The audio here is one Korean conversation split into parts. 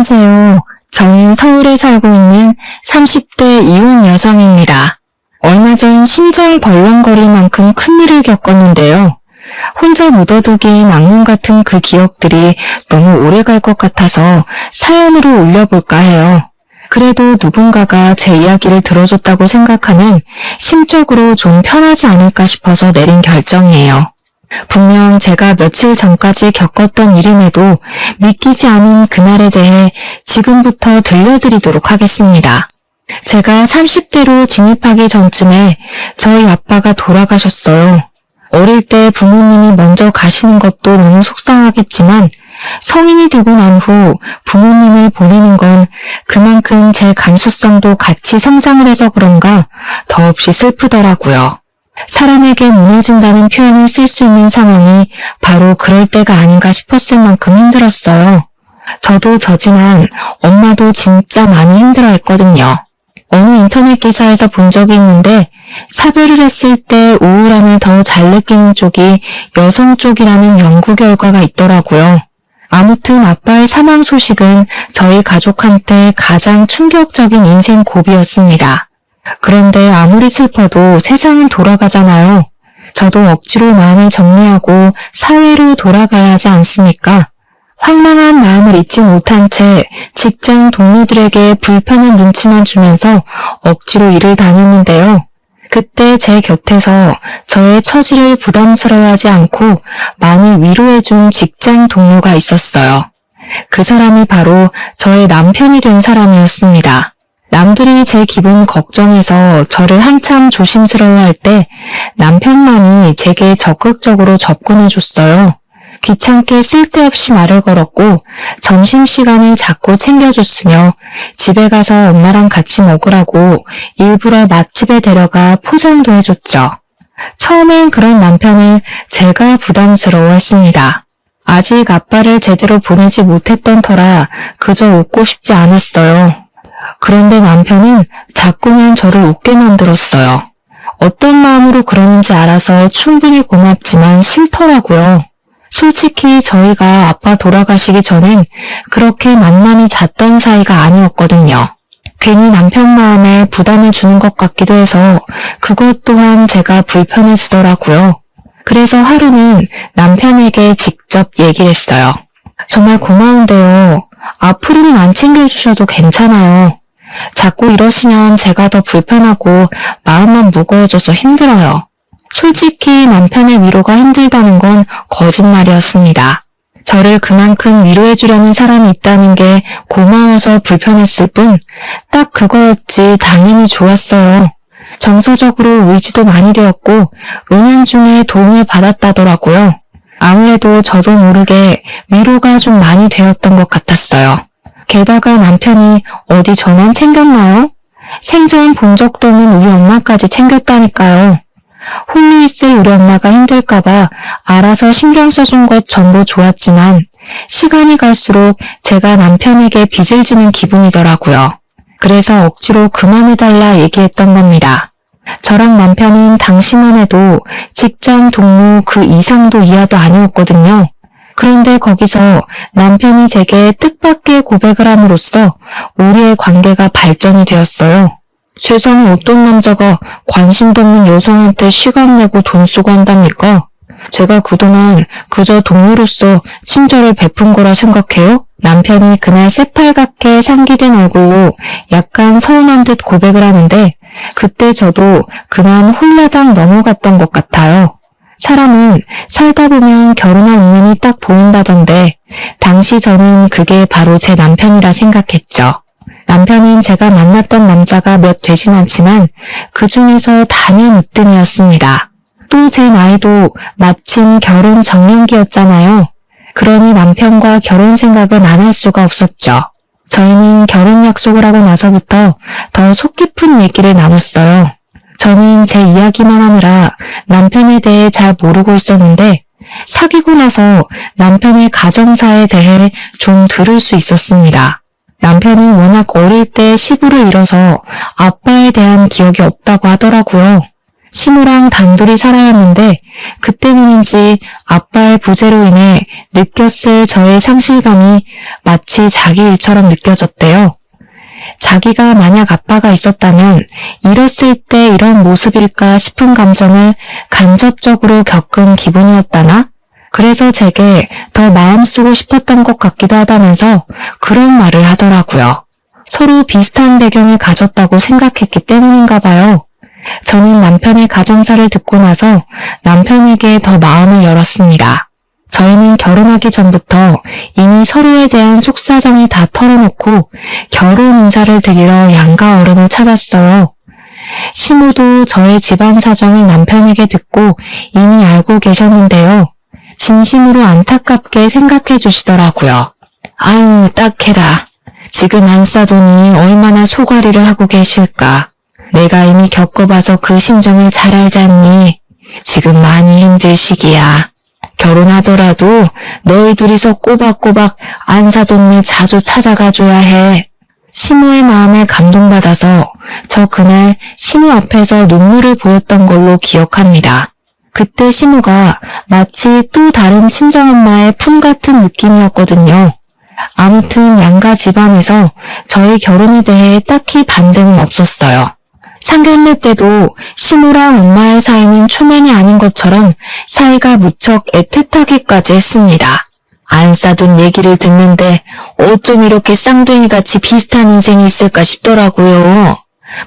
안녕하세요. 저는 서울에 살고 있는 30대 이혼 여성입니다. 얼마 전 심장 벌렁거릴 만큼 큰일을 겪었는데요. 혼자 묻어두기엔 악몽 같은 그 기억들이 너무 오래 갈 것 같아서 사연으로 올려볼까 해요. 그래도 누군가가 제 이야기를 들어줬다고 생각하면 심적으로 좀 편하지 않을까 싶어서 내린 결정이에요. 분명 제가 며칠 전까지 겪었던 일임에도 믿기지 않은 그날에 대해 지금부터 들려드리도록 하겠습니다. 제가 30대로 진입하기 전쯤에 저희 아빠가 돌아가셨어요. 어릴 때 부모님이 먼저 가시는 것도 너무 속상하겠지만 성인이 되고 난 후 부모님을 보내는 건 그만큼 제 감수성도 같이 성장을 해서 그런가 더없이 슬프더라고요. 사람에게 무너진다는 표현을 쓸 수 있는 상황이 바로 그럴 때가 아닌가 싶었을 만큼 힘들었어요. 저도 저지만 엄마도 진짜 많이 힘들어했거든요. 어느 인터넷 기사에서 본 적이 있는데 사별을 했을 때 우울함을 더 잘 느끼는 쪽이 여성 쪽이라는 연구 결과가 있더라고요. 아무튼 아빠의 사망 소식은 저희 가족한테 가장 충격적인 인생 고비였습니다. 그런데 아무리 슬퍼도 세상은 돌아가잖아요. 저도 억지로 마음을 정리하고 사회로 돌아가야 하지 않습니까? 황망한 마음을 잊지 못한 채 직장 동료들에게 불편한 눈치만 주면서 억지로 일을 다녔는데요. 그때 제 곁에서 저의 처지를 부담스러워하지 않고 많이 위로해준 직장 동료가 있었어요. 그 사람이 바로 저의 남편이 된 사람이었습니다. 남들이 제 기분 걱정해서 저를 한참 조심스러워할 때 남편만이 제게 적극적으로 접근해줬어요. 귀찮게 쓸데없이 말을 걸었고 점심시간을 자꾸 챙겨줬으며 집에 가서 엄마랑 같이 먹으라고 일부러 맛집에 데려가 포장도 해줬죠. 처음엔 그런 남편을 제가 부담스러워했습니다. 아직 아빠를 제대로 보내지 못했던 터라 그저 웃고 싶지 않았어요. 그런데 남편은 자꾸만 저를 웃게 만들었어요. 어떤 마음으로 그러는지 알아서 충분히 고맙지만 싫더라고요. 솔직히 저희가 아빠 돌아가시기 전엔 그렇게 만만히 잤던 사이가 아니었거든요. 괜히 남편 마음에 부담을 주는 것 같기도 해서 그것 또한 제가 불편해지더라고요. 그래서 하루는 남편에게 직접 얘기를 했어요. 정말 고마운데요. 앞으로는 안 챙겨주셔도 괜찮아요. 자꾸 이러시면 제가 더 불편하고 마음만 무거워져서 힘들어요. 솔직히 남편의 위로가 힘들다는 건 거짓말이었습니다. 저를 그만큼 위로해주려는 사람이 있다는 게 고마워서 불편했을 뿐 딱 그거였지 당연히 좋았어요. 정서적으로 의지도 많이 되었고 은연중에 도움을 받았다더라고요. 아무래도 저도 모르게 위로가 좀 많이 되었던 것 같았어요. 게다가 남편이 어디 저만 챙겼나요? 생전 본 적도 없는 우리 엄마까지 챙겼다니까요. 홀로 있을 우리 엄마가 힘들까봐 알아서 신경 써준 것 전부 좋았지만 시간이 갈수록 제가 남편에게 빚을 지는 기분이더라고요. 그래서 억지로 그만해달라 얘기했던 겁니다. 저랑 남편은 당시만 해도 직장 동료 그 이상도 이하도 아니었거든요. 그런데 거기서 남편이 제게 뜻밖의 고백을 함으로써 우리의 관계가 발전이 되었어요. 세상에 어떤 남자가 관심도 없는 여성한테 시간 내고 돈 쓰고 한답니까? 제가 그동안 그저 동료로서 친절을 베푼 거라 생각해요? 남편이 그날 새빨갛게 상기된 얼굴로 약간 서운한 듯 고백을 하는데 그때 저도 그만 홀라당 넘어갔던 것 같아요. 사람은 살다 보면 결혼할 운명이 딱 보인다던데 당시 저는 그게 바로 제 남편이라 생각했죠. 남편은 제가 만났던 남자가 몇 되진 않지만 그 중에서 단연 으뜸이었습니다. 또 제 나이도 마침 결혼 정년기였잖아요. 그러니 남편과 결혼 생각은 안 할 수가 없었죠. 저희는 결혼 약속을 하고 나서부터 더 속 깊은 얘기를 나눴어요. 저는 제 이야기만 하느라 남편에 대해 잘 모르고 있었는데 사귀고 나서 남편의 가정사에 대해 좀 들을 수 있었습니다. 남편은 워낙 어릴 때 시부를 잃어서 아빠에 대한 기억이 없다고 하더라고요. 시모랑 단둘이 살아야 하는데 그 때문인지 아빠의 부재로 인해 느꼈을 저의 상실감이 마치 자기 일처럼 느껴졌대요. 자기가 만약 아빠가 있었다면 이랬을 때 이런 모습일까 싶은 감정을 간접적으로 겪은 기분이었다나? 그래서 제게 더 마음 쓰고 싶었던 것 같기도 하다면서 그런 말을 하더라고요. 서로 비슷한 배경을 가졌다고 생각했기 때문인가 봐요. 저는 남편의 가정사를 듣고 나서 남편에게 더 마음을 열었습니다. 저희는 결혼하기 전부터 이미 서로에 대한 속사정을 다 털어놓고 결혼 인사를 드리러 양가 어른을 찾았어요. 시모도 저의 집안 사정을 남편에게 듣고 이미 알고 계셨는데요. 진심으로 안타깝게 생각해 주시더라고요. 아유, 딱해라. 지금 안 싸도니 얼마나 소가리를 하고 계실까. 내가 이미 겪어봐서 그 심정을 잘 알잖니. 지금 많이 힘들 시기야. 결혼하더라도 너희 둘이서 꼬박꼬박 안사돈네 자주 찾아가줘야 해. 시모의 마음에 감동받아서 저 그날 시모 앞에서 눈물을 보였던 걸로 기억합니다. 그때 시모가 마치 또 다른 친정엄마의 품 같은 느낌이었거든요. 아무튼 양가 집안에서 저희 결혼에 대해 딱히 반대는 없었어요. 상견례 때도 시모랑 엄마의 사이는 초면이 아닌 것처럼 사이가 무척 애틋하기까지 했습니다. 안 싸둔 얘기를 듣는데 어쩜 이렇게 쌍둥이같이 비슷한 인생이 있을까 싶더라고요.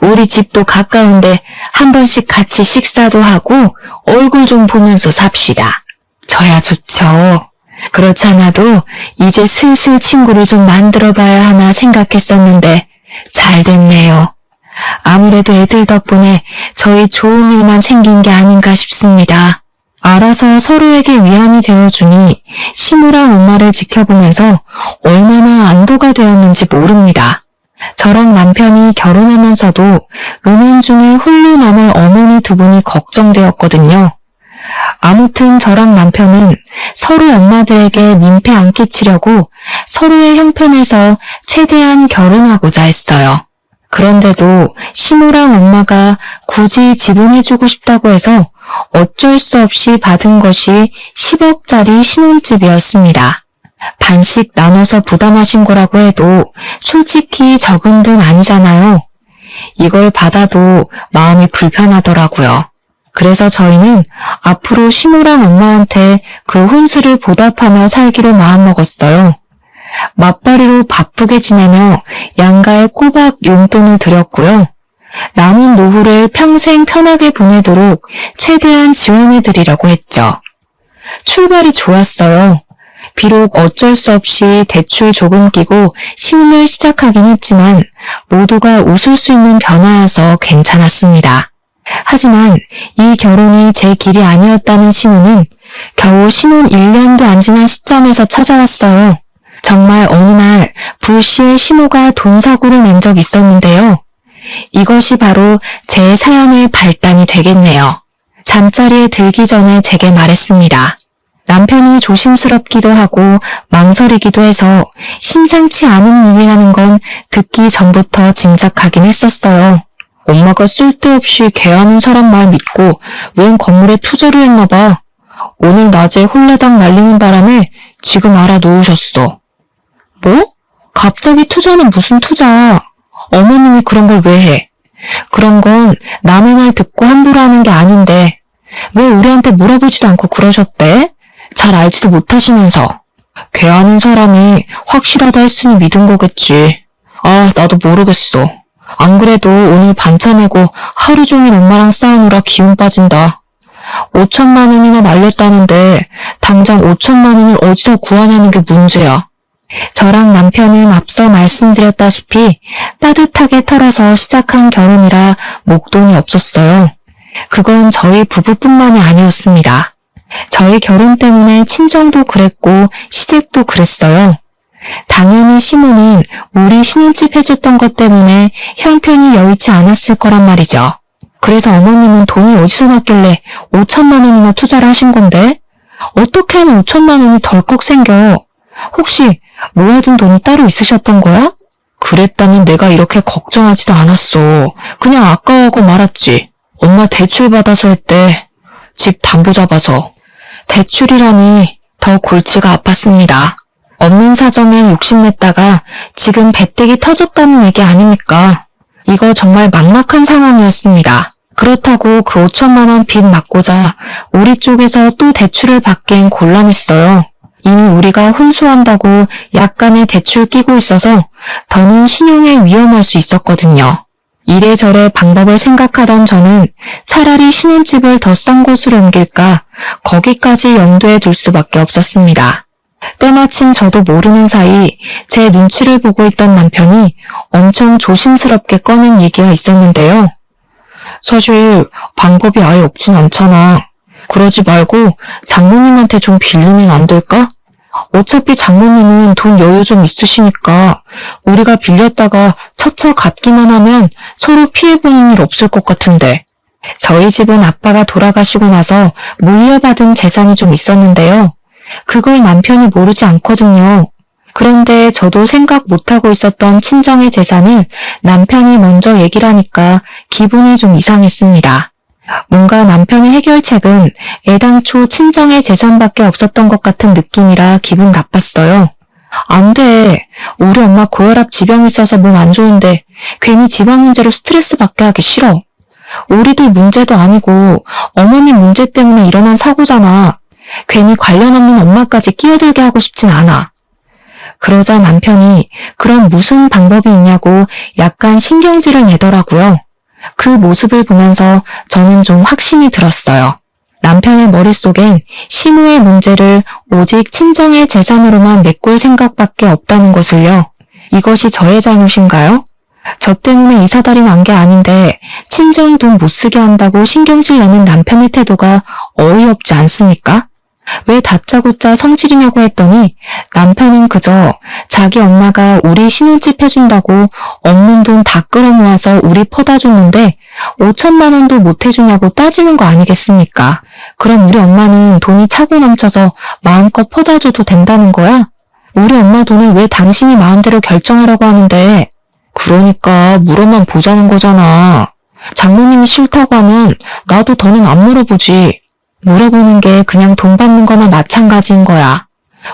우리 집도 가까운데 한 번씩 같이 식사도 하고 얼굴 좀 보면서 삽시다. 저야 좋죠. 그렇지 않아도 이제 슬슬 친구를 좀 만들어봐야 하나 생각했었는데 잘 됐네요. 아무래도 애들 덕분에 저희 좋은 일만 생긴 게 아닌가 싶습니다. 알아서 서로에게 위안이 되어주니 시모랑 엄마를 지켜보면서 얼마나 안도가 되었는지 모릅니다. 저랑 남편이 결혼하면서도 은연중에 홀로 남을 어머니 두 분이 걱정되었거든요. 아무튼 저랑 남편은 서로 엄마들에게 민폐 안 끼치려고 서로의 형편에서 최대한 결혼하고자 했어요. 그런데도 시모랑 엄마가 굳이 지분해주고 싶다고 해서 어쩔 수 없이 받은 것이 10억짜리 신혼집이었습니다. 반씩 나눠서 부담하신 거라고 해도 솔직히 적은 돈 아니잖아요. 이걸 받아도 마음이 불편하더라고요. 그래서 저희는 앞으로 시모랑 엄마한테 그 혼수를 보답하며 살기로 마음먹었어요. 맞벌이로 바쁘게 지내며 양가에 꼬박 용돈을 드렸고요. 남은 노후를 평생 편하게 보내도록 최대한 지원해드리려고 했죠. 출발이 좋았어요. 비록 어쩔 수 없이 대출 조금 끼고 신혼을 시작하긴 했지만 모두가 웃을 수 있는 변화여서 괜찮았습니다. 하지만 이 결혼이 제 길이 아니었다는 신호는 겨우 신혼 1년도 안 지난 시점에서 찾아왔어요. 정말 어느 날 불시에 시모가 돈 사고를 낸 적이 있었는데요. 이것이 바로 제 사연의 발단이 되겠네요. 잠자리에 들기 전에 제게 말했습니다. 남편이 조심스럽기도 하고 망설이기도 해서 심상치 않은 일이라는 건 듣기 전부터 짐작하긴 했었어요. 엄마가 쓸데없이 개하는 사람 말 믿고 웬 건물에 투자를 했나 봐. 오늘 낮에 홀라당 날리는 바람에 지금 알아놓으셨어. 뭐? 갑자기 투자는 무슨 투자? 어머님이 그런 걸 왜 해? 그런 건 남의 말 듣고 함부로 하는 게 아닌데 왜 우리한테 물어보지도 않고 그러셨대? 잘 알지도 못하시면서. 개하는 사람이 확실하다 했으니 믿은 거겠지. 아, 나도 모르겠어. 안 그래도 오늘 반차 내고 하루 종일 엄마랑 싸우느라 기운 빠진다. 5천만 원이나 날렸다는데 당장 5천만 원을 어디서 구하냐는 게 문제야. 저랑 남편은 앞서 말씀드렸다시피 빠듯하게 털어서 시작한 결혼이라 목돈이 없었어요. 그건 저희 부부뿐만이 아니었습니다. 저희 결혼 때문에 친정도 그랬고 시댁도 그랬어요. 당연히 시모는 우리 신혼집 해줬던 것 때문에 형편이 여의치 않았을 거란 말이죠. 그래서 어머님은 돈이 어디서 났길래 5천만 원이나 투자를 하신 건데? 어떻게 하면 5천만 원이 덜컥 생겨? 혹시 모아둔 돈이 따로 있으셨던 거야? 그랬다면 내가 이렇게 걱정하지도 않았어. 그냥 아까워하고 말았지. 엄마 대출 받아서 했대. 집 담보 잡아서. 대출이라니 더 골치가 아팠습니다. 없는 사정에 욕심냈다가 지금 배때기 터졌다는 얘기 아닙니까? 이거 정말 막막한 상황이었습니다. 그렇다고 그 5천만 원 빚 막고자 우리 쪽에서 또 대출을 받기엔 곤란했어요. 이미 우리가 혼수한다고 약간의 대출 끼고 있어서 더는 신용에 위험할 수 있었거든요. 이래저래 방법을 생각하던 저는 차라리 신혼집을 더 싼 곳으로 옮길까 거기까지 염두에 둘 수밖에 없었습니다. 때마침 저도 모르는 사이 제 눈치를 보고 있던 남편이 엄청 조심스럽게 꺼낸 얘기가 있었는데요. 사실 방법이 아예 없진 않잖아. 그러지 말고 장모님한테 좀 빌리면 안 될까? 어차피 장모님은 돈 여유 좀 있으시니까 우리가 빌렸다가 차차 갚기만 하면 서로 피해보는 일 없을 것 같은데. 저희 집은 아빠가 돌아가시고 나서 물려받은 재산이 좀 있었는데요. 그걸 남편이 모르지 않거든요. 그런데 저도 생각 못하고 있었던 친정의 재산을 남편이 먼저 얘기를 하니까 기분이 좀 이상했습니다. 뭔가 남편의 해결책은 애당초 친정의 재산밖에 없었던 것 같은 느낌이라 기분 나빴어요. 안 돼. 우리 엄마 고혈압 지병이 있어서 몸 안 좋은데 괜히 지방 문제로 스트레스 받게 하기 싫어. 우리들 문제도 아니고 어머님 문제 때문에 일어난 사고잖아. 괜히 관련 없는 엄마까지 끼어들게 하고 싶진 않아. 그러자 남편이 그럼 무슨 방법이 있냐고 약간 신경질을 내더라고요. 그 모습을 보면서 저는 좀 확신이 들었어요. 남편의 머릿속엔 시모의 문제를 오직 친정의 재산으로만 메꿀 생각밖에 없다는 것을요. 이것이 저의 잘못인가요? 저 때문에 이사달이 난 게 아닌데 친정 돈 못 쓰게 한다고 신경질 내는 남편의 태도가 어이없지 않습니까? 왜 다짜고짜 성질이냐고 했더니 남편은 그저 자기 엄마가 우리 신혼집 해준다고 없는 돈 다 끌어모아서 우리 퍼다 줬는데 5천만 원도 못 해주냐고 따지는 거 아니겠습니까? 그럼 우리 엄마는 돈이 차고 넘쳐서 마음껏 퍼다 줘도 된다는 거야? 우리 엄마 돈을 왜 당신이 마음대로 결정하라고 하는데? 그러니까 물어만 보자는 거잖아. 장모님이 싫다고 하면 나도 더는 안 물어보지. 물어보는 게 그냥 돈 받는 거나 마찬가지인 거야.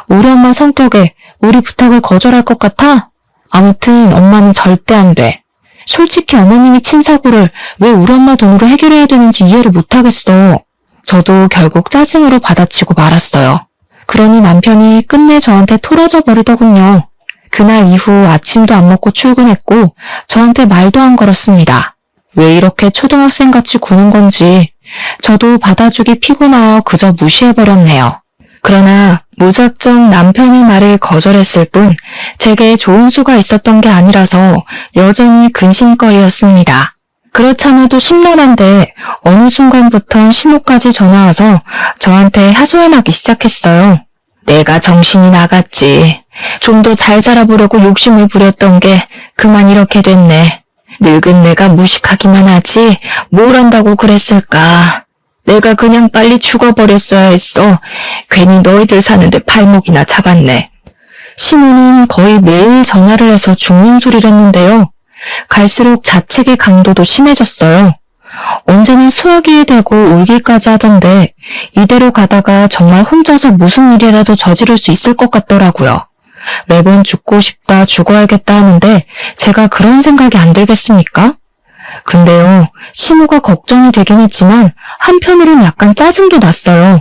우리 엄마 성격에 우리 부탁을 거절할 것 같아? 아무튼 엄마는 절대 안 돼. 솔직히 어머님이 친 사고를 왜 우리 엄마 돈으로 해결해야 되는지 이해를 못하겠어. 저도 결국 짜증으로 받아치고 말았어요. 그러니 남편이 끝내 저한테 토라져 버리더군요. 그날 이후 아침도 안 먹고 출근했고 저한테 말도 안 걸었습니다. 왜 이렇게 초등학생같이 구는 건지 저도 받아주기 피곤하여 그저 무시해버렸네요. 그러나 무작정 남편의 말을 거절했을 뿐 제게 좋은 수가 있었던 게 아니라서 여전히 근심거리였습니다. 그렇잖아도 심란한데 어느 순간부터 시모까지 전화와서 저한테 하소연하기 시작했어요. 내가 정신이 나갔지. 좀 더 잘 살아보려고 욕심을 부렸던 게 그만 이렇게 됐네. 늙은 내가 무식하기만 하지 뭘 한다고 그랬을까. 내가 그냥 빨리 죽어버렸어야 했어. 괜히 너희들 사는데 팔목이나 잡았네. 시모는 거의 매일 전화를 해서 죽는 소리를 했는데요. 갈수록 자책의 강도도 심해졌어요. 언제는 수화기에 대고 울기까지 하던데 이대로 가다가 정말 혼자서 무슨 일이라도 저지를 수 있을 것 같더라고요. 매번 죽고 싶다, 죽어야겠다 하는데 제가 그런 생각이 안 들겠습니까? 근데요, 시모가 걱정이 되긴 했지만 한편으론 약간 짜증도 났어요.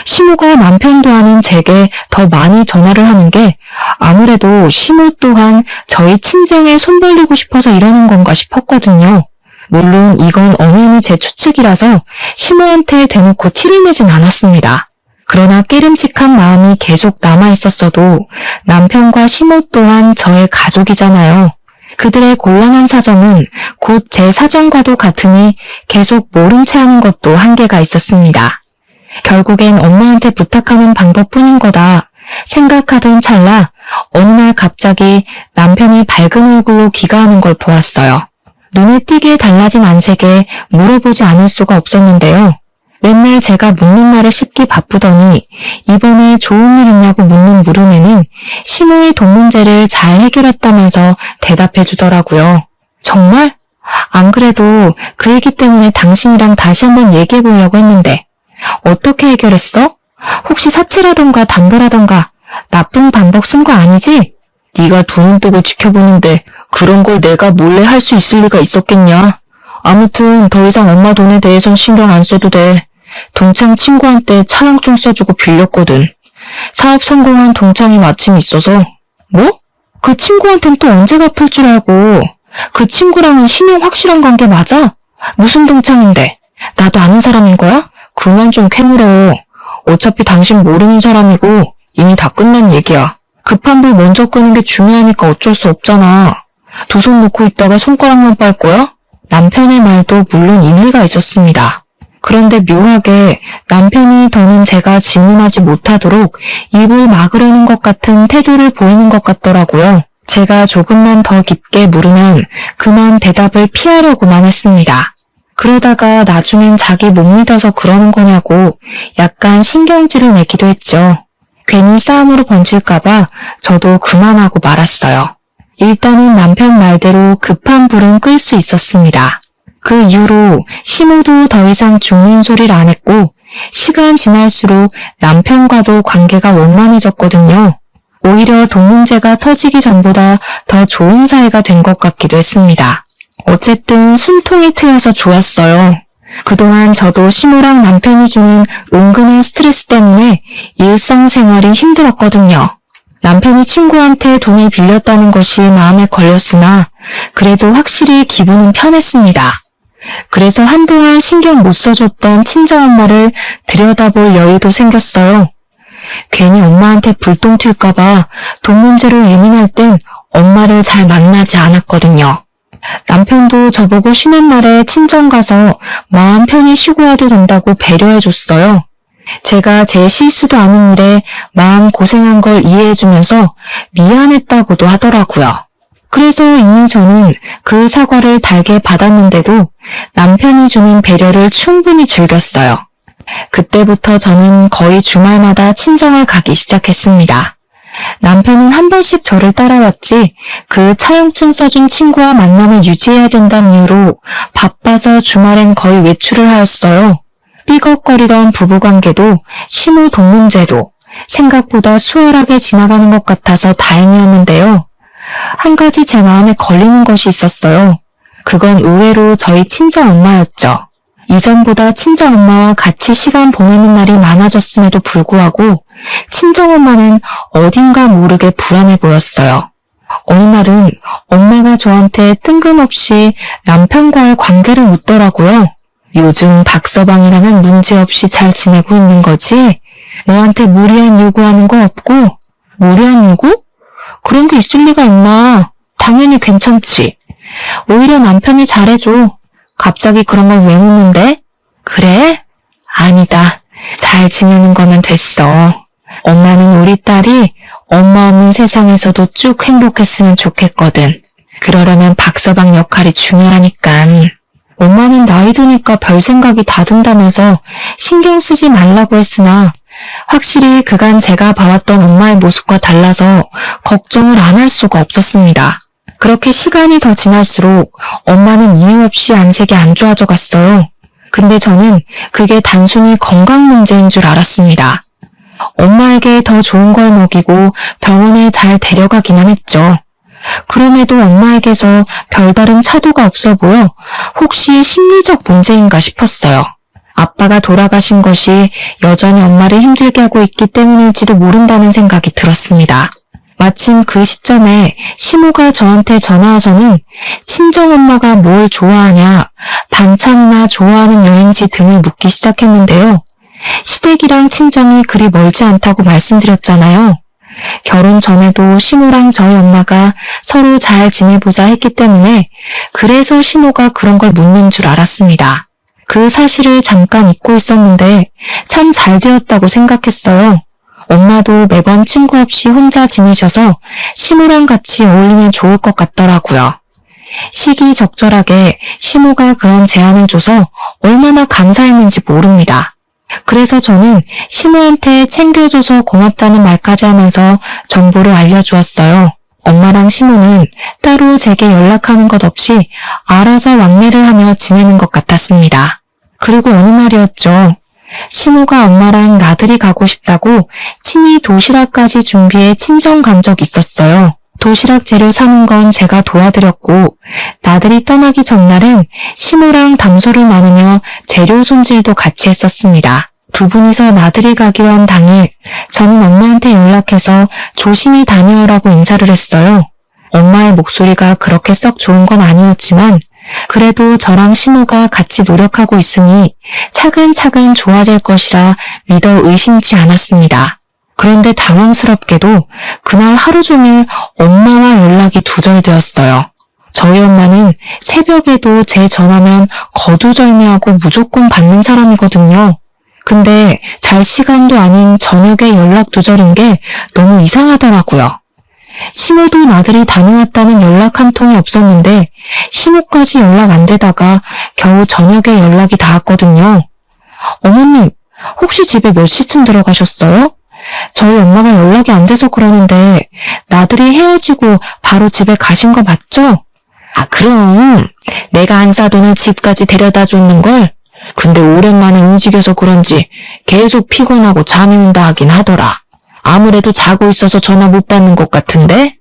시모가 남편도 아닌 제게 더 많이 전화를 하는 게 아무래도 시모 또한 저희 친정에 손 벌리고 싶어서 이러는 건가 싶었거든요. 물론 이건 엄연히 제 추측이라서 시모한테 대놓고 티를 내진 않았습니다. 그러나 깨름직한 마음이 계속 남아있었어도 남편과 시모 또한 저의 가족이잖아요. 그들의 곤란한 사정은 곧 제 사정과도 같으니 계속 모른 채 하는 것도 한계가 있었습니다. 결국엔 엄마한테 부탁하는 방법뿐인 거다 생각하던 찰나 어느 날 갑자기 남편이 밝은 얼굴로 귀가하는 걸 보았어요. 눈에 띄게 달라진 안색에 물어보지 않을 수가 없었는데요. 맨날 제가 묻는 말을 씹기 바쁘더니 이번에 좋은 일 있냐고 묻는 물음에는 시모의 돈 문제를 잘 해결했다면서 대답해 주더라고요. 정말? 안 그래도 그 얘기 때문에 당신이랑 다시 한번 얘기해 보려고 했는데 어떻게 해결했어? 혹시 사채라던가 담보라던가 나쁜 방법 쓴 거 아니지? 네가 두 눈 뜨고 지켜보는데 그런 걸 내가 몰래 할 수 있을 리가 있었겠냐? 아무튼 더 이상 엄마 돈에 대해선 신경 안 써도 돼. 동창 친구한테 차용 좀 써주고 빌렸거든. 사업 성공한 동창이 마침 있어서. 뭐? 그 친구한텐 또 언제 갚을 줄 알고. 그 친구랑은 신용 확실한 관계 맞아? 무슨 동창인데? 나도 아는 사람인 거야? 그만 좀 캐물어. 어차피 당신 모르는 사람이고 이미 다 끝난 얘기야. 급한 불 먼저 끄는 게 중요하니까 어쩔 수 없잖아. 두 손 놓고 있다가 손가락만 빨 거야? 남편의 말도 물론 일리가 있었습니다. 그런데 묘하게 남편이 더는 제가 질문하지 못하도록 입을 막으려는 것 같은 태도를 보이는 것 같더라고요. 제가 조금만 더 깊게 물으면 그만 대답을 피하려고만 했습니다. 그러다가 나중엔 자기 못 믿어서 그러는 거냐고 약간 신경질을 내기도 했죠. 괜히 싸움으로 번질까봐 저도 그만하고 말았어요. 일단은 남편 말대로 급한 불은 끌 수 있었습니다. 그 이후로 시모도 더 이상 죽는 소리를 안 했고 시간 지날수록 남편과도 관계가 원만해졌거든요. 오히려 돈 문제가 터지기 전보다 더 좋은 사이가 된 것 같기도 했습니다. 어쨌든 숨통이 트여서 좋았어요. 그동안 저도 시모랑 남편이 주는 은근한 스트레스 때문에 일상생활이 힘들었거든요. 남편이 친구한테 돈을 빌렸다는 것이 마음에 걸렸으나 그래도 확실히 기분은 편했습니다. 그래서 한동안 신경 못 써줬던 친정엄마를 들여다볼 여유도 생겼어요. 괜히 엄마한테 불똥 튈까봐 돈 문제로 예민할 땐 엄마를 잘 만나지 않았거든요. 남편도 저보고 쉬는 날에 친정 가서 마음 편히 쉬고 와도 된다고 배려해줬어요. 제가 제 실수도 아닌 일에 마음 고생한 걸 이해해주면서 미안했다고도 하더라고요. 그래서 이미 저는 그 사과를 달게 받았는데도 남편이 주는 배려를 충분히 즐겼어요. 그때부터 저는 거의 주말마다 친정을 가기 시작했습니다. 남편은 한 번씩 저를 따라왔지 그 차용증 써준 친구와 만남을 유지해야 된다는 이유로 바빠서 주말엔 거의 외출을 하였어요. 삐걱거리던 부부관계도 시모 돈 문제도 생각보다 수월하게 지나가는 것 같아서 다행이었는데요. 한 가지 제 마음에 걸리는 것이 있었어요. 그건 의외로 저희 친정엄마였죠. 이전보다 친정엄마와 같이 시간 보내는 날이 많아졌음에도 불구하고 친정엄마는 어딘가 모르게 불안해 보였어요. 어느 날은 엄마가 저한테 뜬금없이 남편과의 관계를 묻더라고요. 요즘 박서방이랑은 문제없이 잘 지내고 있는 거지? 너한테 무리한 요구하는 거 없고? 무리한 요구? 그런 게 있을 리가 있나? 당연히 괜찮지. 오히려 남편이 잘해줘. 갑자기 그런 걸 왜 묻는데? 그래? 아니다. 잘 지내는 거면 됐어. 엄마는 우리 딸이 엄마 없는 세상에서도 쭉 행복했으면 좋겠거든. 그러려면 박서방 역할이 중요하니깐. 엄마는 나이 드니까 별 생각이 다 든다면서 신경 쓰지 말라고 했으나 확실히 그간 제가 봐왔던 엄마의 모습과 달라서 걱정을 안 할 수가 없었습니다. 그렇게 시간이 더 지날수록 엄마는 이유 없이 안색이 안 좋아져 갔어요. 근데 저는 그게 단순히 건강 문제인 줄 알았습니다. 엄마에게 더 좋은 걸 먹이고 병원에 잘 데려가기만 했죠. 그럼에도 엄마에게서 별다른 차도가 없어 보여 혹시 심리적 문제인가 싶었어요. 아빠가 돌아가신 것이 여전히 엄마를 힘들게 하고 있기 때문일지도 모른다는 생각이 들었습니다. 마침 그 시점에 시모가 저한테 전화와서는 친정엄마가 뭘 좋아하냐, 반찬이나 좋아하는 여행지 등을 묻기 시작했는데요. 시댁이랑 친정이 그리 멀지 않다고 말씀드렸잖아요. 결혼 전에도 시모랑 저희 엄마가 서로 잘 지내보자 했기 때문에 그래서 시모가 그런 걸 묻는 줄 알았습니다. 그 사실을 잠깐 잊고 있었는데 참 잘 되었다고 생각했어요. 엄마도 매번 친구 없이 혼자 지내셔서 시모랑 같이 어울리면 좋을 것 같더라고요. 시기적절하게 시모가 그런 제안을 줘서 얼마나 감사했는지 모릅니다. 그래서 저는 시모한테 챙겨줘서 고맙다는 말까지 하면서 정보를 알려주었어요. 엄마랑 시모는 따로 제게 연락하는 것 없이 알아서 왕래를 하며 지내는 것 같았습니다. 그리고 어느 날이었죠. 시모가 엄마랑 나들이 가고 싶다고 친히 도시락까지 준비해 친정 간 적 있었어요. 도시락 재료 사는 건 제가 도와드렸고 나들이 떠나기 전날은 시모랑 담소를 나누며 재료 손질도 같이 했었습니다. 두 분이서 나들이 가기로 한 당일 저는 엄마한테 연락해서 조심히 다녀오라고 인사를 했어요. 엄마의 목소리가 그렇게 썩 좋은 건 아니었지만 그래도 저랑 시모가 같이 노력하고 있으니 차근차근 좋아질 것이라 믿어 의심치 않았습니다. 그런데 당황스럽게도 그날 하루 종일 엄마와 연락이 두절되었어요. 저희 엄마는 새벽에도 제 전화면 거두절미하고 무조건 받는 사람이거든요. 근데 잘 시간도 아닌 저녁에 연락 두절인 게 너무 이상하더라고요. 시모도 나들이 다녀왔다는 연락 한 통이 없었는데 시모까지 연락 안 되다가 겨우 저녁에 연락이 닿았거든요. 어머님, 혹시 집에 몇 시쯤 들어가셨어요? 저희 엄마가 연락이 안 돼서 그러는데 나들이 헤어지고 바로 집에 가신 거 맞죠? 아, 그럼 내가 안 사돈을 집까지 데려다 줬는걸. 근데 오랜만에 움직여서 그런지 계속 피곤하고 잠이 온다 하긴 하더라. 아무래도 자고 있어서 전화 못 받는 것 같은데?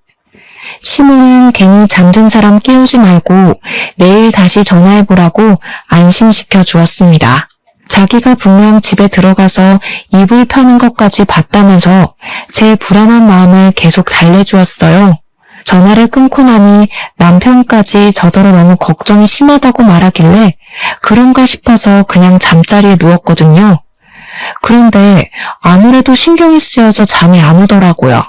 시모는 괜히 잠든 사람 깨우지 말고 내일 다시 전화해보라고 안심시켜 주었습니다. 자기가 분명 집에 들어가서 이불 펴는 것까지 봤다면서 제 불안한 마음을 계속 달래주었어요. 전화를 끊고 나니 남편까지 저더러 너무 걱정이 심하다고 말하길래 그런가 싶어서 그냥 잠자리에 누웠거든요. 그런데 아무래도 신경이 쓰여서 잠이 안 오더라고요.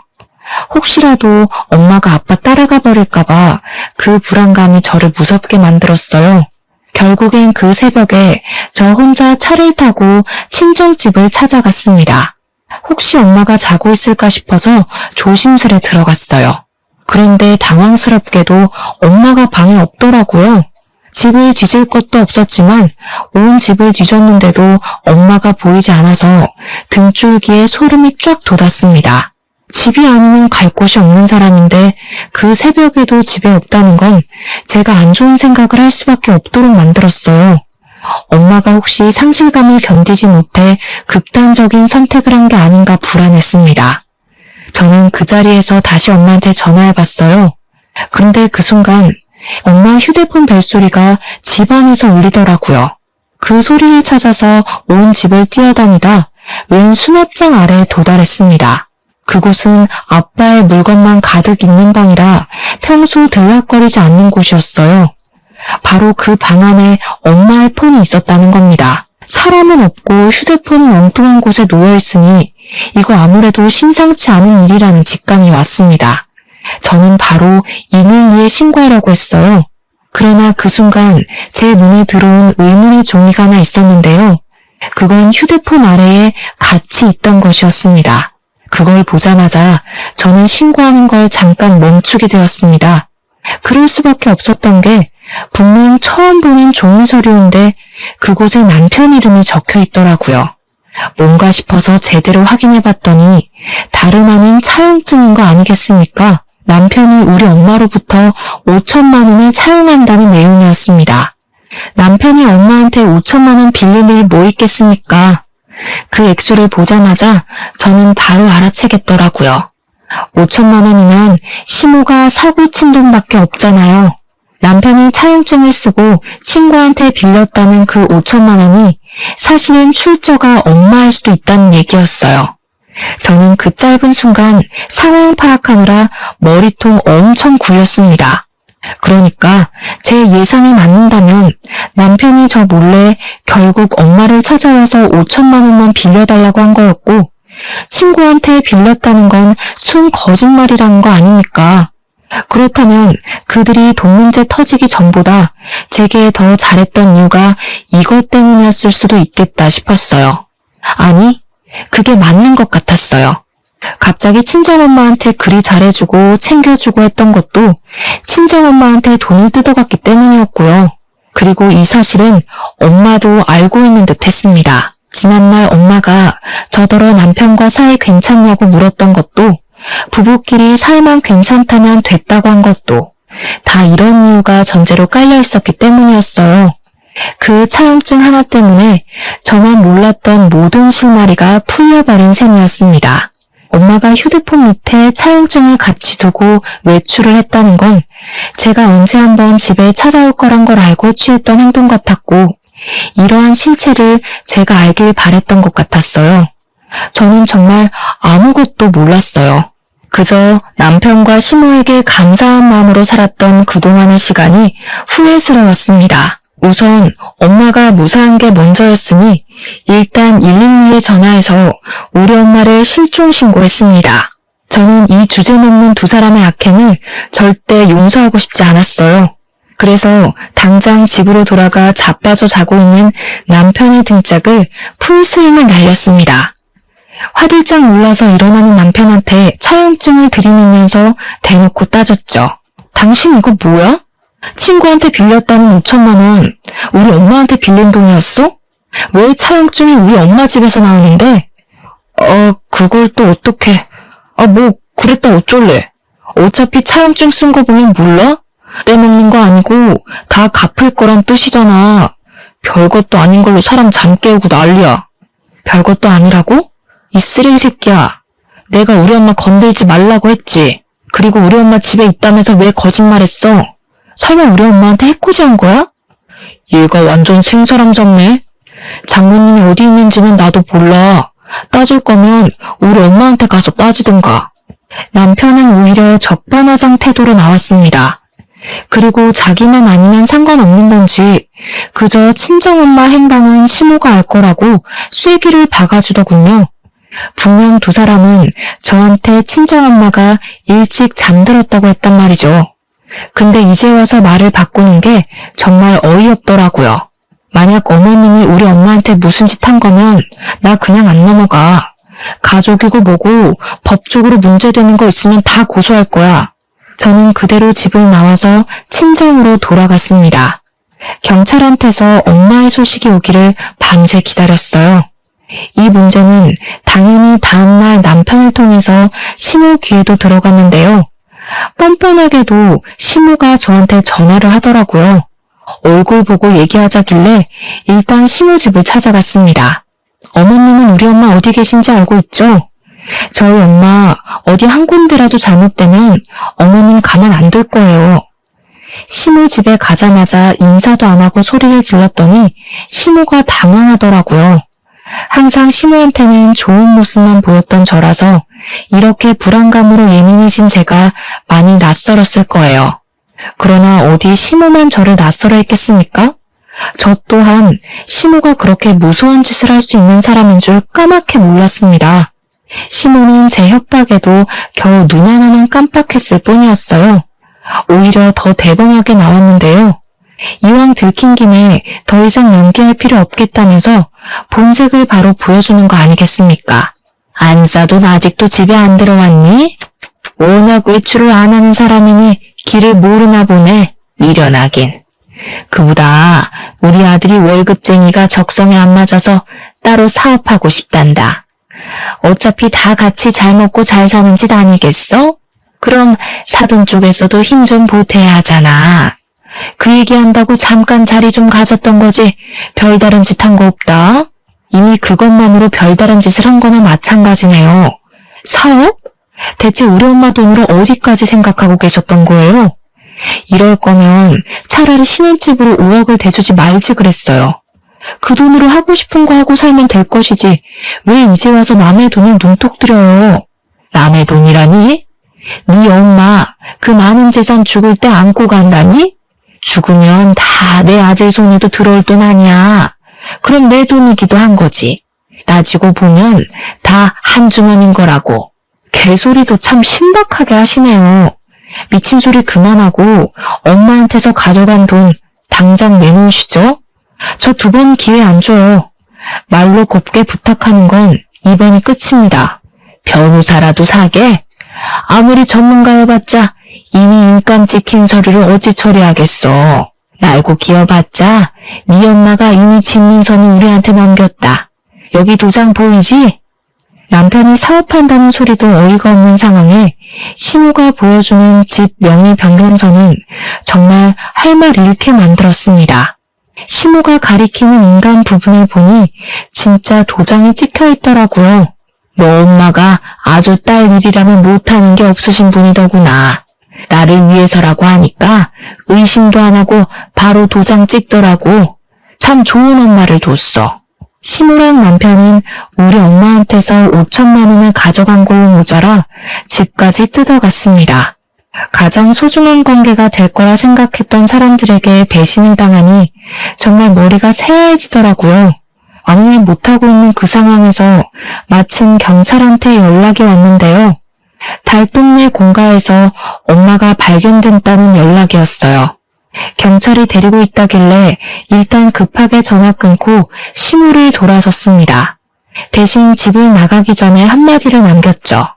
혹시라도 엄마가 아빠 따라가 버릴까봐 그 불안감이 저를 무섭게 만들었어요. 결국엔 그 새벽에 저 혼자 차를 타고 친정집을 찾아갔습니다. 혹시 엄마가 자고 있을까 싶어서 조심스레 들어갔어요. 그런데 당황스럽게도 엄마가 방에 없더라고요. 집을 뒤질 것도 없었지만 온 집을 뒤졌는데도 엄마가 보이지 않아서 등줄기에 소름이 쫙 돋았습니다. 집이 아니면 갈 곳이 없는 사람인데 그 새벽에도 집에 없다는 건 제가 안 좋은 생각을 할 수밖에 없도록 만들었어요. 엄마가 혹시 상실감을 견디지 못해 극단적인 선택을 한 게 아닌가 불안했습니다. 저는 그 자리에서 다시 엄마한테 전화해봤어요. 그런데 그 순간 엄마 휴대폰 벨소리가 집 안에서 울리더라고요. 그 소리를 찾아서 온 집을 뛰어다니다 웬 수납장 아래에 도달했습니다. 그곳은 아빠의 물건만 가득 있는 방이라 평소 들락거리지 않는 곳이었어요. 바로 그 방 안에 엄마의 폰이 있었다는 겁니다. 사람은 없고 휴대폰은 엉뚱한 곳에 놓여있으니 이거 아무래도 심상치 않은 일이라는 직감이 왔습니다. 저는 바로 112에 신고하려고 했어요. 그러나 그 순간 제 눈에 들어온 의문의 종이가 하나 있었는데요. 그건 휴대폰 아래에 같이 있던 것이었습니다. 그걸 보자마자 저는 신고하는 걸 잠깐 멈추게 되었습니다. 그럴 수밖에 없었던 게 분명 처음 보는 종이 서류인데 그곳에 남편 이름이 적혀 있더라고요. 뭔가 싶어서 제대로 확인해봤더니 다름 아닌 차용증인 거 아니겠습니까? 남편이 우리 엄마로부터 5천만 원을 차용한다는 내용이었습니다. 남편이 엄마한테 5천만 원 빌릴 일 뭐 있겠습니까? 그 액수를 보자마자 저는 바로 알아채겠더라고요. 5천만 원이면 시모가 사고 친 돈밖에 없잖아요. 남편이 차용증을 쓰고 친구한테 빌렸다는 그 5천만 원이 사실은 출처가 엄마일 수도 있다는 얘기였어요. 저는 그 짧은 순간 상황 파악하느라 머리통 엄청 굴렸습니다. 그러니까 제 예상이 맞는다면 남편이 저 몰래 결국 엄마를 찾아와서 5천만 원만 빌려달라고 한 거였고 친구한테 빌렸다는 건 순 거짓말이라는 거 아닙니까? 그렇다면 그들이 돈 문제 터지기 전보다 제게 더 잘했던 이유가 이것 때문이었을 수도 있겠다 싶었어요. 아니, 그게 맞는 것 같았어요. 갑자기 친정엄마한테 그리 잘해주고 챙겨주고 했던 것도 친정엄마한테 돈을 뜯어갔기 때문이었고요. 그리고 이 사실은 엄마도 알고 있는 듯 했습니다. 지난날 엄마가 저더러 남편과 사이 괜찮냐고 물었던 것도 부부끼리 살만 괜찮다면 됐다고 한 것도 다 이런 이유가 전제로 깔려 있었기 때문이었어요. 그 차용증 하나 때문에 저만 몰랐던 모든 실마리가 풀려버린 셈이었습니다. 엄마가 휴대폰 밑에 차용증을 같이 두고 외출을 했다는 건 제가 언제 한번 집에 찾아올 거란 걸 알고 취했던 행동 같았고, 이러한 실체를 제가 알길 바랬던 것 같았어요. 저는 정말 아무것도 몰랐어요. 그저 남편과 시모에게 감사한 마음으로 살았던 그동안의 시간이 후회스러웠습니다. 우선 엄마가 무사한 게 먼저였으니 일단 112에 전화해서 우리 엄마를 실종 신고했습니다. 저는 이 주제넘는 두 사람의 악행을 절대 용서하고 싶지 않았어요. 그래서 당장 집으로 돌아가 자빠져 자고 있는 남편의 등짝을 풀스윙을 날렸습니다. 화들짝 놀라서 일어나는 남편한테 차용증을 들이밀면서 대놓고 따졌죠. 당신 이거 뭐야? 친구한테 빌렸다는 5천만 원, 우리 엄마한테 빌린 돈이었어? 왜 차용증이 우리 엄마 집에서 나오는데? 그걸 또 어떡해. 뭐 그랬다 어쩔래. 어차피 차용증 쓴 거 보면 몰라? 떼먹는 거 아니고 다 갚을 거란 뜻이잖아. 별것도 아닌 걸로 사람 잠 깨우고 난리야. 별것도 아니라고? 이 쓰레기 새끼야. 내가 우리 엄마 건들지 말라고 했지. 그리고 우리 엄마 집에 있다면서 왜 거짓말했어? 설마 우리 엄마한테 해코지한 거야? 얘가 완전 생사람 잡네. 장모님이 어디 있는지는 나도 몰라. 따질 거면 우리 엄마한테 가서 따지든가. 남편은 오히려 적반하장 태도로 나왔습니다. 그리고 자기만 아니면 상관없는 건지 그저 친정엄마 행방은 시모가 알 거라고 쐐기를 박아주더군요. 분명 두 사람은 저한테 친정엄마가 일찍 잠들었다고 했단 말이죠. 근데 이제 와서 말을 바꾸는 게 정말 어이없더라고요. 만약 어머님이 우리 엄마한테 무슨 짓 한 거면 나 그냥 안 넘어가. 가족이고 뭐고 법적으로 문제되는 거 있으면 다 고소할 거야. 저는 그대로 집을 나와서 친정으로 돌아갔습니다. 경찰한테서 엄마의 소식이 오기를 밤새 기다렸어요. 이 문제는 당연히 다음날 남편을 통해서 시모 귀에도 들어갔는데요. 뻔뻔하게도 시모가 저한테 전화를 하더라고요. 얼굴 보고 얘기하자길래 일단 시모 집을 찾아갔습니다. 어머님은 우리 엄마 어디 계신지 알고 있죠? 저희 엄마 어디 한 군데라도 잘못되면 어머님 가만 안 둘 거예요. 시모 집에 가자마자 인사도 안 하고 소리를 질렀더니 시모가 당황하더라고요. 항상 시모한테는 좋은 모습만 보였던 저라서 이렇게 불안감으로 예민해진 제가 많이 낯설었을 거예요. 그러나 어디 시모만 저를 낯설어 했겠습니까? 저 또한 시모가 그렇게 무서운 짓을 할 수 있는 사람인 줄 까맣게 몰랐습니다. 시모는 제 협박에도 겨우 눈 하나만 깜빡했을 뿐이었어요. 오히려 더 대범하게 나왔는데요. 이왕 들킨 김에 더 이상 연기할 필요 없겠다면서 본색을 바로 보여주는 거 아니겠습니까? 안사돈 아직도 집에 안 들어왔니? 워낙 외출을 안 하는 사람이니 길을 모르나 보네. 미련하긴. 그보다 우리 아들이 월급쟁이가 적성에 안 맞아서 따로 사업하고 싶단다. 어차피 다 같이 잘 먹고 잘 사는 짓 아니겠어? 그럼 사돈 쪽에서도 힘 좀 보태야 하잖아. 그 얘기한다고 잠깐 자리 좀 가졌던 거지 별다른 짓 한 거 없다. 이미 그것만으로 별다른 짓을 한 거나 마찬가지네요. 사업? 대체 우리 엄마 돈으로 어디까지 생각하고 계셨던 거예요? 이럴 거면 차라리 신혼집으로 5억을 대주지 말지 그랬어요. 그 돈으로 하고 싶은 거 하고 살면 될 것이지 왜 이제 와서 남의 돈을 눈독 들여요? 남의 돈이라니? 네 엄마 그 많은 재산 죽을 때 안고 간다니? 죽으면 다 내 아들 손에도 들어올 돈 아니야. 그럼 내 돈이기도 한 거지. 따지고 보면 다 한 주머니인 거라고. 개소리도 참 신박하게 하시네요. 미친 소리 그만하고 엄마한테서 가져간 돈 당장 내놓으시죠. 저 2번 기회 안 줘요. 말로 곱게 부탁하는 건 이번이 끝입니다. 변호사라도 사게? 아무리 전문가여봤자 이미 인감 찍힌 서류를 어찌 처리하겠어. 날고 기어봤자 네 엄마가 이미 집문서는 우리한테 넘겼다. 여기 도장 보이지? 남편이 사업한다는 소리도 어이가 없는 상황에 시모가 보여주는 집 명의 변경서는 정말 할 말 잃게 만들었습니다. 시모가 가리키는 인간 부분을 보니 진짜 도장이 찍혀 있더라고요. 너 엄마가 아주 딸 일이라면 못하는 게 없으신 분이더구나. 나를 위해서라고 하니까 의심도 안 하고 바로 도장 찍더라고. 참 좋은 엄마를 뒀어. 시모랑 남편은 우리 엄마한테서 5천만 원을 가져간 걸로 모자라 집까지 뜯어갔습니다. 가장 소중한 관계가 될 거라 생각했던 사람들에게 배신을 당하니 정말 머리가 새하얘지더라고요. 아무 말 못하고 있는 그 상황에서 마침 경찰한테 연락이 왔는데요. 달동네 공가에서 엄마가 발견됐다는 연락이었어요. 경찰이 데리고 있다길래 일단 급하게 전화 끊고 시모를 돌아섰습니다. 대신 집을 나가기 전에 한마디를 남겼죠.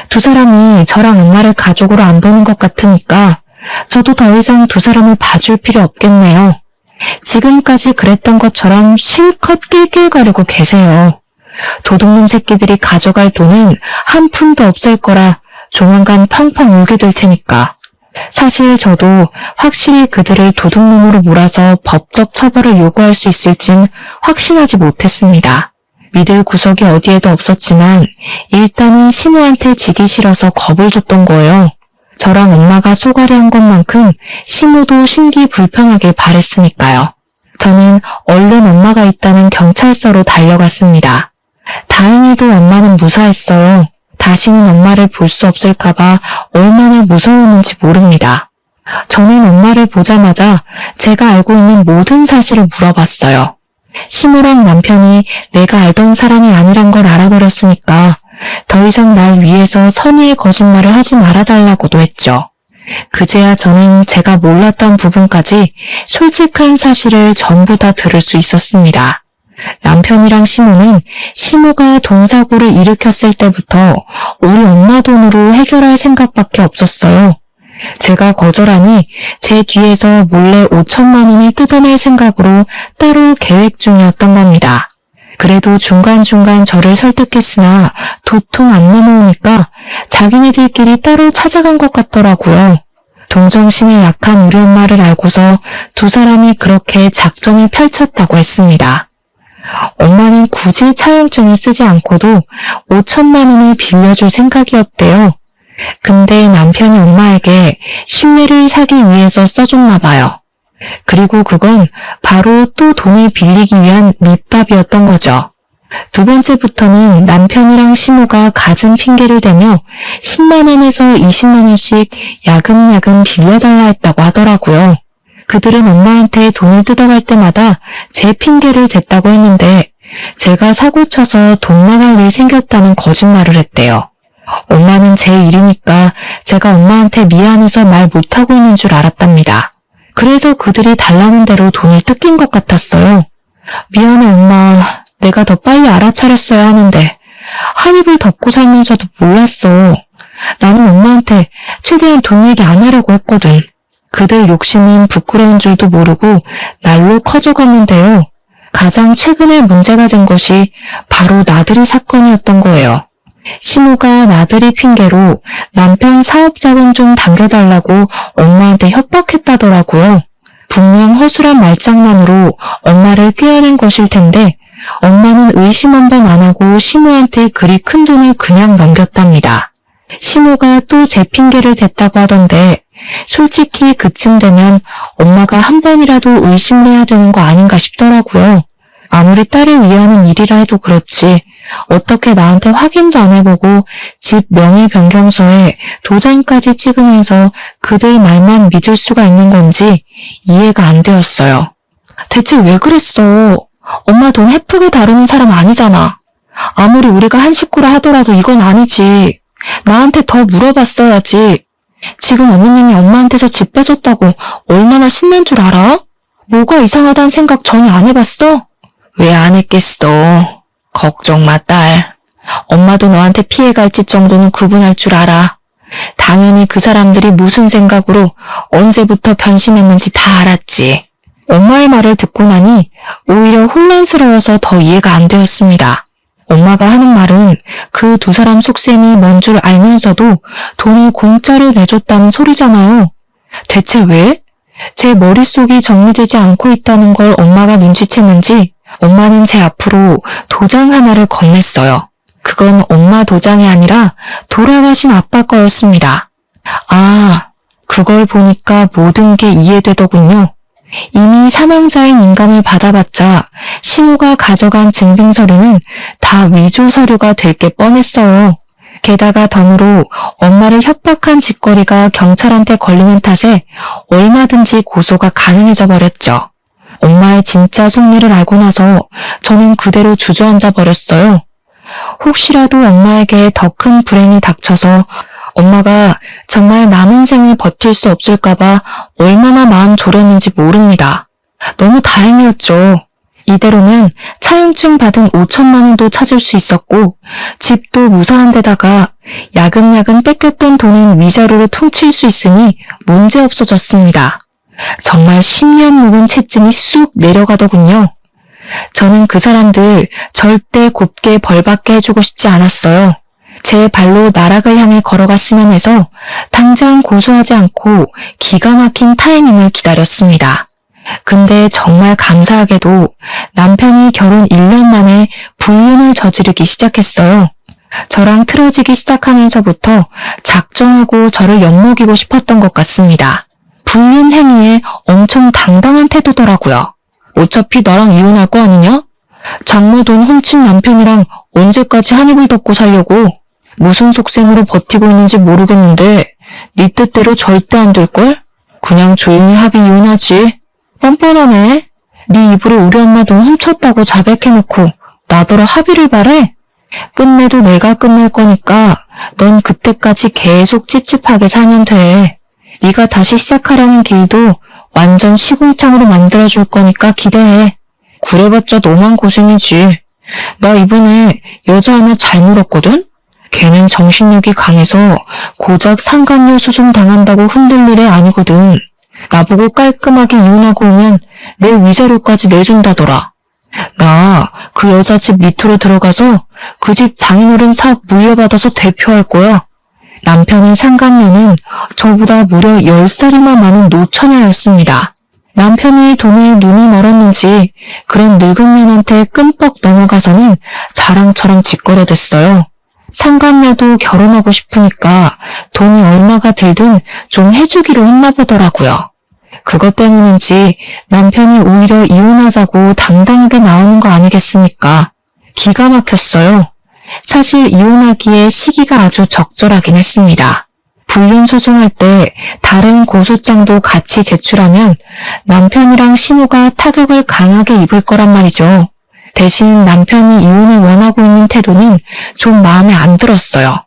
두 사람이 저랑 엄마를 가족으로 안 보는 것 같으니까 저도 더 이상 두 사람을 봐줄 필요 없겠네요. 지금까지 그랬던 것처럼 실컷 낄낄거리고 계세요. 도둑놈 새끼들이 가져갈 돈은 한 푼도 없을 거라 조만간 펑펑 울게 될 테니까. 사실 저도 확실히 그들을 도둑놈으로 몰아서 법적 처벌을 요구할 수 있을진 확신하지 못했습니다. 믿을 구석이 어디에도 없었지만 일단은 시모한테 지기 싫어서 겁을 줬던 거예요. 저랑 엄마가 쏘가리한 것만큼 시모도 심기 불편하길 바랬으니까요. 저는 얼른 엄마가 있다는 경찰서로 달려갔습니다. 다행히도 엄마는 무사했어요. 다시는 엄마를 볼 수 없을까봐 얼마나 무서웠는지 모릅니다. 저는 엄마를 보자마자 제가 알고 있는 모든 사실을 물어봤어요. 시모랑 남편이 내가 알던 사람이 아니란 걸 알아버렸으니까 더 이상 날 위해서 선의의 거짓말을 하지 말아달라고도 했죠. 그제야 저는 제가 몰랐던 부분까지 솔직한 사실을 전부 다 들을 수 있었습니다. 남편이랑 시모는 시모가 돈사고를 일으켰을 때부터 우리 엄마 돈으로 해결할 생각밖에 없었어요. 제가 거절하니 제 뒤에서 몰래 5천만 원을 뜯어낼 생각으로 따로 계획 중이었던 겁니다. 그래도 중간중간 저를 설득했으나 도통 안 넘어오니까 자기네들끼리 따로 찾아간 것 같더라고요. 동정심이 약한 우리 엄마를 알고서 두 사람이 그렇게 작전을 펼쳤다고 했습니다. 엄마는 굳이 차용증을 쓰지 않고도 5천만 원을 빌려줄 생각이었대요. 근데 남편이 엄마에게 신뢰를 사기 위해서 써줬나 봐요. 그리고 그건 바로 또 돈을 빌리기 위한 밑밥이었던 거죠. 두 번째부터는 남편이랑 시모가 갖은 핑계를 대며 10만 원에서 20만 원씩 야금야금 빌려달라 했다고 하더라고요. 그들은 엄마한테 돈을 뜯어갈 때마다 제 핑계를 댔다고 했는데 제가 사고쳐서 돈 나갈 일 생겼다는 거짓말을 했대요. 엄마는 제 일이니까 제가 엄마한테 미안해서 말 못하고 있는 줄 알았답니다. 그래서 그들이 달라는 대로 돈을 뜯긴 것 같았어요. 미안해 엄마, 내가 더 빨리 알아차렸어야 하는데 한 입을 덮고 살면서도 몰랐어. 나는 엄마한테 최대한 돈 얘기 안 하려고 했거든. 그들 욕심은 부끄러운 줄도 모르고 날로 커져갔는데요. 가장 최근에 문제가 된 것이 바로 나들이 사건이었던 거예요. 시모가 나들이 핑계로 남편 사업 자금 좀 당겨달라고 엄마한테 협박했다더라고요. 분명 허술한 말장난으로 엄마를 꿰어낸 것일 텐데 엄마는 의심 한 번 안 하고 시모한테 그리 큰 돈을 그냥 넘겼답니다. 시모가 또 제 핑계를 댔다고 하던데 솔직히 그쯤 되면 엄마가 한 번이라도 의심을 해야 되는 거 아닌가 싶더라고요. 아무리 딸을 위하는 일이라 해도 그렇지 어떻게 나한테 확인도 안 해보고 집 명의 변경서에 도장까지 찍으면서 그들 말만 믿을 수가 있는 건지 이해가 안 되었어요. 대체 왜 그랬어? 엄마 돈 헤프게 다루는 사람 아니잖아. 아무리 우리가 한 식구라 하더라도 이건 아니지. 나한테 더 물어봤어야지. 지금 어머님이 엄마한테서 집 뺏었다고 얼마나 신난 줄 알아? 뭐가 이상하다는 생각 전혀 안 해봤어? 왜 안 했겠어? 걱정 마, 딸. 엄마도 너한테 피해갈지 정도는 구분할 줄 알아. 당연히 그 사람들이 무슨 생각으로 언제부터 변심했는지 다 알았지. 엄마의 말을 듣고 나니 오히려 혼란스러워서 더 이해가 안 되었습니다. 엄마가 하는 말은 그 두 사람 속셈이 뭔 줄 알면서도 돈을 공짜로 내줬다는 소리잖아요. 대체 왜? 제 머릿속이 정리되지 않고 있다는 걸 엄마가 눈치챘는지 엄마는 제 앞으로 도장 하나를 건넸어요. 그건 엄마 도장이 아니라 돌아가신 아빠 거였습니다. 아, 그걸 보니까 모든 게 이해되더군요. 이미 사망자인 인감을 받아봤자 시모가 가져간 증빙서류는 다 위조 서류가 될 게 뻔했어요. 게다가 덤으로 엄마를 협박한 짓거리가 경찰한테 걸리는 탓에 얼마든지 고소가 가능해져 버렸죠. 엄마의 진짜 속내를 알고 나서 저는 그대로 주저앉아 버렸어요. 혹시라도 엄마에게 더 큰 불행이 닥쳐서 엄마가 정말 남은 생을 버틸 수 없을까봐 얼마나 마음 졸였는지 모릅니다. 너무 다행이었죠. 이대로면 차용증 받은 5천만 원도 찾을 수 있었고 집도 무사한 데다가 야금야금 뺏겼던 돈은 위자료로 퉁칠 수 있으니 문제 없어졌습니다. 정말 10년 묵은 채증이 쑥 내려가더군요. 저는 그 사람들 절대 곱게 벌받게 해주고 싶지 않았어요. 제 발로 나락을 향해 걸어갔으면 해서 당장 고소하지 않고 기가 막힌 타이밍을 기다렸습니다. 근데 정말 감사하게도 남편이 결혼 1년 만에 불륜을 저지르기 시작했어요. 저랑 틀어지기 시작하면서부터 작정하고 저를 엿먹이고 싶었던 것 같습니다. 불륜 행위에 엄청 당당한 태도더라고요. 어차피 나랑 이혼할 거 아니냐? 장모 돈 훔친 남편이랑 언제까지 한 입을 덮고 살려고? 무슨 속셈으로 버티고 있는지 모르겠는데 네 뜻대로 절대 안 될걸? 그냥 조용히 합의 이혼하지. 뻔뻔하네. 네 입으로 우리 엄마 돈 훔쳤다고 자백해놓고 나더러 합의를 바래? 끝내도 내가 끝낼 거니까 넌 그때까지 계속 찝찝하게 살면 돼. 네가 다시 시작하려는 길도 완전 시궁창으로 만들어줄 거니까 기대해. 그래봤자 너만 고생이지. 나 이번에 여자 하나 잘 물었거든? 걔는 정신력이 강해서 고작 상간녀 소송 당한다고 흔들릴 애 아니거든. 나보고 깔끔하게 이혼하고 오면 내 위자료까지 내준다더라. 나 그 여자 집 밑으로 들어가서 그 집 장인어른 사업 물려받아서 대표할 거야. 남편인 상간녀는 저보다 무려 10살이나 많은 노처녀였습니다. 남편이 돈에 눈이 멀었는지 그런 늙은 년한테 끔뻑 넘어가서는 자랑처럼 짓거려댔어요. 상간녀도 결혼하고 싶으니까 돈이 얼마가 들든 좀 해주기로 했나 보더라고요. 그것 때문인지 남편이 오히려 이혼하자고 당당하게 나오는 거 아니겠습니까? 기가 막혔어요. 사실 이혼하기에 시기가 아주 적절하긴 했습니다. 불륜 소송할 때 다른 고소장도 같이 제출하면 남편이랑 시모가 타격을 강하게 입을 거란 말이죠. 대신 남편이 이혼을 원하고 있는 태도는 좀 마음에 안 들었어요.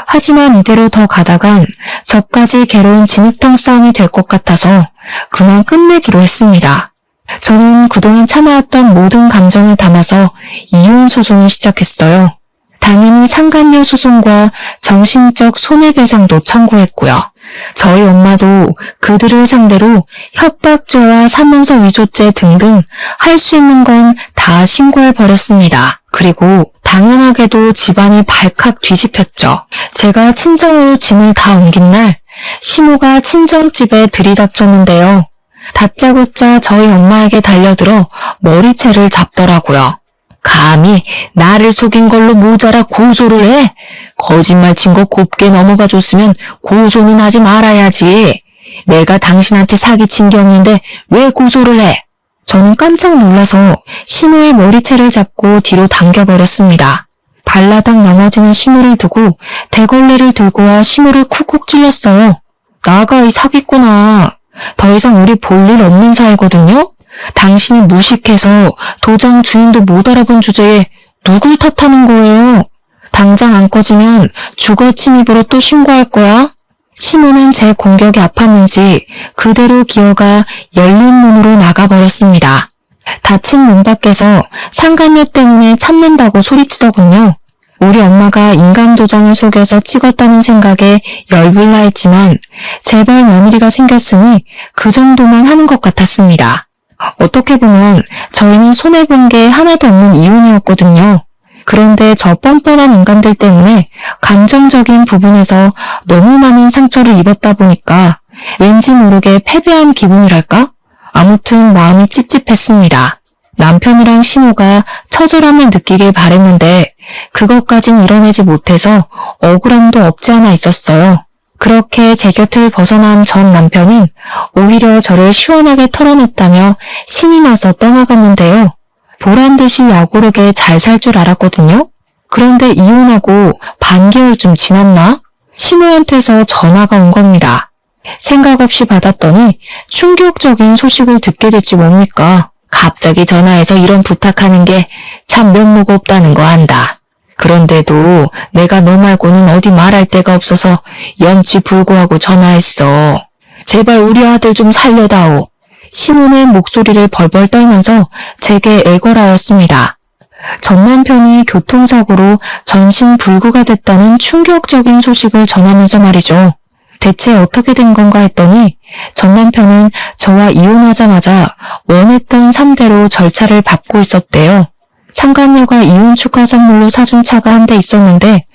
하지만 이대로 더 가다간 저까지 괴로운 진흙탕 싸움이 될 것 같아서 그만 끝내기로 했습니다. 저는 그동안 참아왔던 모든 감정을 담아서 이혼 소송을 시작했어요. 당연히 상간녀 소송과 정신적 손해배상도 청구했고요. 저희 엄마도 그들을 상대로 협박죄와 사문서 위조죄 등등 할 수 있는 건 다 신고해버렸습니다. 그리고 당연하게도 집안이 발칵 뒤집혔죠. 제가 친정으로 짐을 다 옮긴 날 시모가 친정집에 들이닥쳤는데요. 다짜고짜 저희 엄마에게 달려들어 머리채를 잡더라고요. 감히 나를 속인 걸로 모자라 고소를 해? 거짓말 친 거 곱게 넘어가 줬으면 고소는 하지 말아야지. 내가 당신한테 사기친 게 없는데 왜 고소를 해? 저는 깜짝 놀라서 시모의 머리채를 잡고 뒤로 당겨버렸습니다. 발라당 넘어지는 시모를 두고 대걸레를 들고 와 시모를 쿡쿡 찔렀어요. 나가 이 사기꾼아. 더 이상 우리 볼 일 없는 사이거든요? 당신이 무식해서 도장 주인도 못 알아본 주제에 누굴 탓하는 거예요? 당장 안 꺼지면 주거 침입으로 또 신고할 거야? 시모는 제 공격이 아팠는지 그대로 기어가 열린 문으로 나가버렸습니다. 닫힌 문 밖에서 상간녀 때문에 참는다고 소리치더군요. 우리 엄마가 인감도장을 속여서 찍었다는 생각에 열불나 했지만 재벌 며느리가 생겼으니 그 정도만 하는 것 같았습니다. 어떻게 보면 저희는 손해본 게 하나도 없는 이혼이었거든요. 그런데 저 뻔뻔한 인간들 때문에 감정적인 부분에서 너무 많은 상처를 입었다 보니까 왠지 모르게 패배한 기분이랄까? 아무튼 마음이 찝찝했습니다. 남편이랑 시모가 처절함을 느끼길 바랬는데 그것까진 이뤄내지 못해서 억울함도 없지 않아 있었어요. 그렇게 제 곁을 벗어난 전 남편은 오히려 저를 시원하게 털어냈다며 신이 나서 떠나갔는데요. 보란듯이 약오르게 잘 살 줄 알았거든요. 그런데 이혼하고 반개월쯤 지났나? 시모한테서 전화가 온 겁니다. 생각 없이 받았더니 충격적인 소식을 듣게 됐지 뭡니까? 갑자기 전화해서 이런 부탁하는 게 참 면목 없다는 거 안다. 그런데도 내가 너 말고는 어디 말할 데가 없어서 염치불고하고 전화했어. 제발 우리 아들 좀 살려다오. 시몬의 목소리를 벌벌 떨면서 제게 애걸하였습니다. 전 남편이 교통사고로 전신불구가 됐다는 충격적인 소식을 전하면서 말이죠. 대체 어떻게 된 건가 했더니 전 남편은 저와 이혼하자마자 원했던 3대로 절차를 밟고 있었대요. 상간녀가 이혼 축하 선물로 사준 차가 한 대 있었는데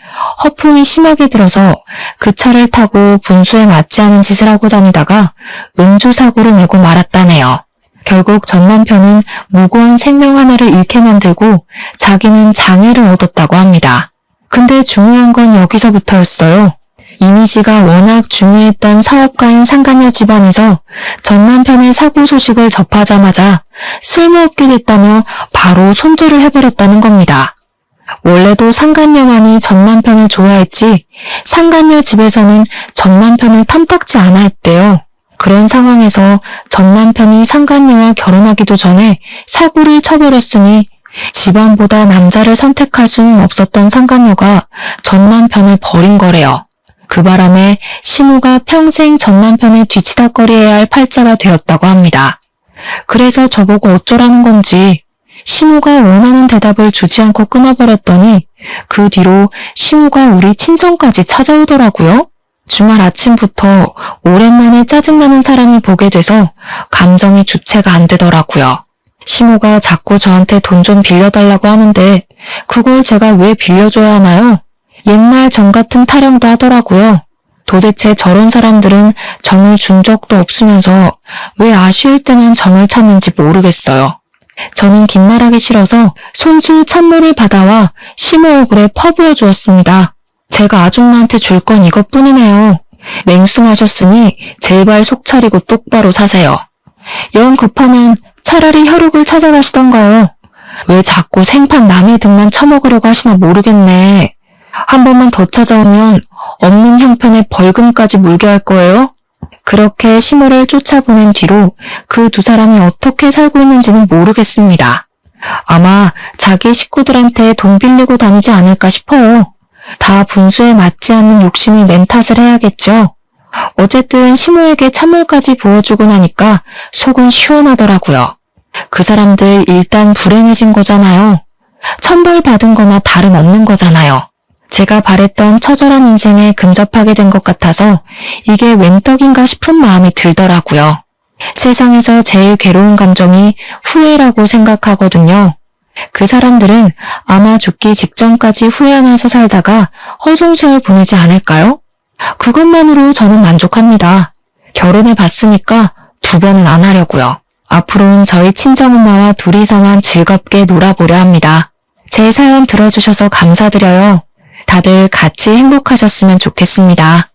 허풍이 심하게 들어서 그 차를 타고 분수에 맞지 않은 짓을 하고 다니다가 음주사고를 내고 말았다네요. 결국 전 남편은 무고한 생명 하나를 잃게 만들고 자기는 장애를 얻었다고 합니다. 근데 중요한 건 여기서부터였어요. 이미지가 워낙 중요했던 사업가인 상간녀 집안에서 전 남편의 사고 소식을 접하자마자 쓸모없게 됐다며 바로 손절을 해버렸다는 겁니다. 원래도 상간녀만이 전 남편을 좋아했지 상간녀 집에서는 전 남편을 탐탁지 않아 했대요. 그런 상황에서 전 남편이 상간녀와 결혼하기도 전에 사고를 쳐버렸으니 집안보다 남자를 선택할 수는 없었던 상간녀가 전 남편을 버린 거래요. 그 바람에 시모가 평생 전 남편의 뒤치다꺼리해야 할 팔자가 되었다고 합니다. 그래서 저보고 어쩌라는 건지 시모가 원하는 대답을 주지 않고 끊어버렸더니 그 뒤로 시모가 우리 친정까지 찾아오더라고요. 주말 아침부터 오랜만에 짜증나는 사람을 보게 돼서 감정이 주체가 안 되더라고요. 시모가 자꾸 저한테 돈 좀 빌려달라고 하는데 그걸 제가 왜 빌려줘야 하나요? 옛날 정 같은 타령도 하더라고요. 도대체 저런 사람들은 정을 준 적도 없으면서 왜 아쉬울 때만 정을 찾는지 모르겠어요. 저는 긴 말하기 싫어서 손수 찬물을 받아와 시모 얼굴에 퍼부어 주었습니다. 제가 아줌마한테 줄 건 이것뿐이네요. 맹숭하셨으니 제발 속 차리고 똑바로 사세요. 영 급하면 차라리 혈육을 찾아가시던가요. 왜 자꾸 생판 남의 등만 처먹으려고 하시나 모르겠네. 한 번만 더 찾아오면 없는 형편에 벌금까지 물게 할 거예요? 그렇게 시모를 쫓아보낸 뒤로 그 두 사람이 어떻게 살고 있는지는 모르겠습니다. 아마 자기 식구들한테 돈 빌리고 다니지 않을까 싶어요. 다 분수에 맞지 않는 욕심이 낸 탓을 해야겠죠. 어쨌든 시모에게 찬물까지 부어주고 나니까 속은 시원하더라고요. 그 사람들 일단 불행해진 거잖아요. 천벌받은 거나 다름없는 거잖아요. 제가 바랬던 처절한 인생에 근접하게 된 것 같아서 이게 웬 떡인가 싶은 마음이 들더라고요. 세상에서 제일 괴로운 감정이 후회라고 생각하거든요. 그 사람들은 아마 죽기 직전까지 후회하면서 살다가 허송세월 보내지 않을까요? 그것만으로 저는 만족합니다. 결혼해 봤으니까 두 번은 안 하려고요. 앞으로는 저희 친정엄마와 둘이서만 즐겁게 놀아보려 합니다. 제 사연 들어주셔서 감사드려요. 다들 같이 행복하셨으면 좋겠습니다.